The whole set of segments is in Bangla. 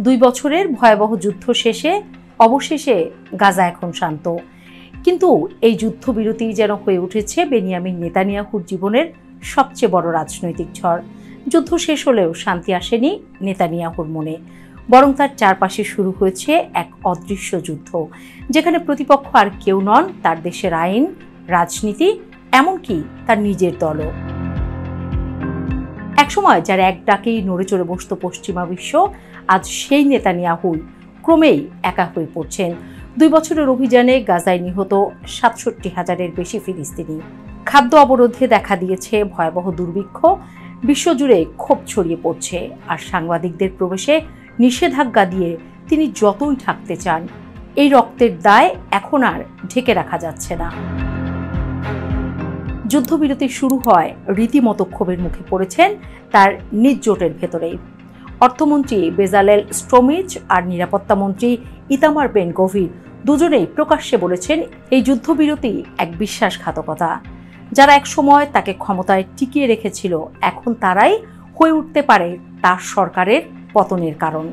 2 বছরের ভয়াবহ যুদ্ধ শেষে অবশেষে গাজা এখন শান্ত। কিন্তু এই যুদ্ধবিরতি যেন হয়ে উঠেছে বেনিয়ামিন নেতানিয়াহুর জীবনের সবচেয়ে বড় রাজনৈতিক ঝড়। যুদ্ধ শেষ হলেও শান্তি আসেনি নেতানিয়াহুর মনে, বরং তার চারপাশে শুরু হয়েছে এক অদৃশ্য যুদ্ধ, যেখানে প্রতিপক্ষ আর কেউ নন, তার দেশের আইন, রাজনীতি, এমনকি তার নিজের দলও। একসময় যারা এক ডাকেই নড়ে চড়ে বসত পশ্চিমা বিশ্ব, আজ সেই নেতানিয়াহুই ক্রমেই একা হয়ে পড়ছেন। 2 বছরের অভিযানে গাজায় নিহত 67,000-এর বেশি ফিলিস্তিনি। খাদ্য অবরোধে দেখা দিয়েছে ভয়াবহ দুর্ভিক্ষ, বিশ্বজুড়ে ক্ষোভ ছড়িয়ে পড়ছে, আর সাংবাদিকদের প্রবেশে নিষেধাজ্ঞা দিয়ে তিনি যতই ঢাকতে চান, এই রক্তের দায় এখন আর ঢেকে রাখা যাচ্ছে না। যুদ্ধবিরতি শুরু হয় রীতিমতো ক্ষোভের মুখে পড়েছেন তার নিজ জোটের ভেতরেই। অর্থমন্ত্রী বেজালেল স্ট্রোমিচ আর নিরাপত্তামন্ত্রী ইতামার বেন গভির দুজনেই প্রকাশ্যে বলেছেন এই যুদ্ধবিরতি এক বিশ্বাসঘাতকতা। যারা এক সময় তাকে ক্ষমতায় টিকিয়ে রেখেছিল, এখন তারাই হয়ে উঠতে পারে তার সরকারের পতনের কারণ।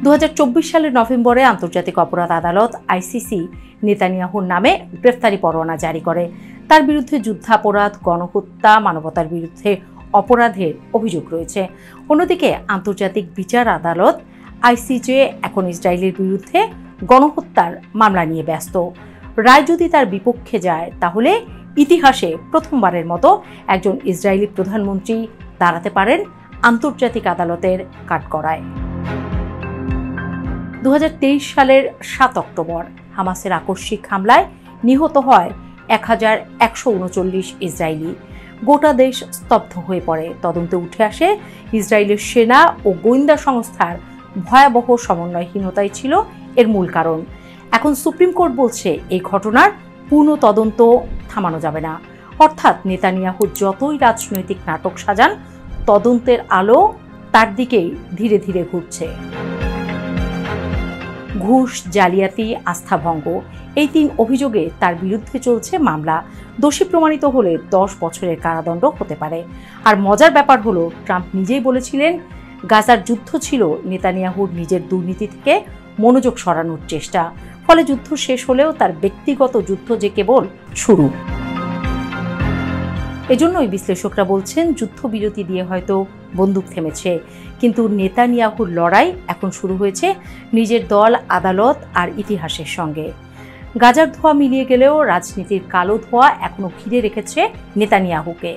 2024 সালের নভেম্বরে আন্তর্জাতিক অপরাধ আদালত আইসিসি নেতানিয়াহুর নামে গ্রেফতারি পরোয়ানা জারি করে। তার বিরুদ্ধে যুদ্ধাপরাধ, গণহত্যা, মানবতার বিরুদ্ধে অপরাধের অভিযোগ রয়েছে। অন্যদিকে আন্তর্জাতিক বিচার আদালত আইসিজে এখন ইসরায়েলের বিরুদ্ধে গণহত্যার মামলা নিয়ে ব্যস্ত। রায় যদি তার বিপক্ষে যায়, তাহলে ইতিহাসে প্রথমবারের মতো একজন ইসরায়েলি প্রধানমন্ত্রী দাঁড়াতে পারেন আন্তর্জাতিক আদালতের কাঠগড়ায়। 2023 সালের 7 অক্টোবর হামাসের আকস্মিক হামলায় নিহত হয় 1139 ইসরায়েলি। গোটা দেশ স্তব্ধ হয়ে পড়ে। তদন্তে উঠে আসে ইসরায়েলের সেনা ও গোয়েন্দা সংস্থার ভয়াবহ সমন্বয়হীনতাই ছিল এর মূল কারণ। এখন সুপ্রিম কোর্ট বলছে এই ঘটনার পূর্ণ তদন্ত থামানো যাবে না। অর্থাৎ নেতানিয়াহু যতই রাজনৈতিক নাটক সাজান, তদন্তের আলো তার দিকেই ধীরে ধীরে ঘুরছে। ঘুষ, জালিয়াতি, আস্থাভঙ্গ, এই 3 অভিযোগে তার বিরুদ্ধে চলছে মামলা। দোষী প্রমাণিত হলে 10 বছরের কারাদণ্ড হতে পারে। আর মজার ব্যাপার হলো, ট্রাম্প নিজেই বলেছিলেন গাজার যুদ্ধ ছিল নেতানিয়াহুর নিজের দুর্নীতি থেকে মনোযোগ সরানোর চেষ্টা। ফলে যুদ্ধ শেষ হলেও তার ব্যক্তিগত যুদ্ধ যে কেবল শুরু। এজন্যই বিশ্লেষকরা বলছেন যুদ্ধবিরতি দিয়ে হয়তো বন্দুক থেমেছে, কিন্তু নেতানিয়াহুর লড়াই এখন শুরু হয়েছে নিজের দল, আদালত আর ইতিহাসের সঙ্গে। গাজার ধোঁয়া মিলিয়ে গেলেও রাজনীতির কালো ধোঁয়া এখনো ঘিরে রেখেছে নেতানিয়াহুকে।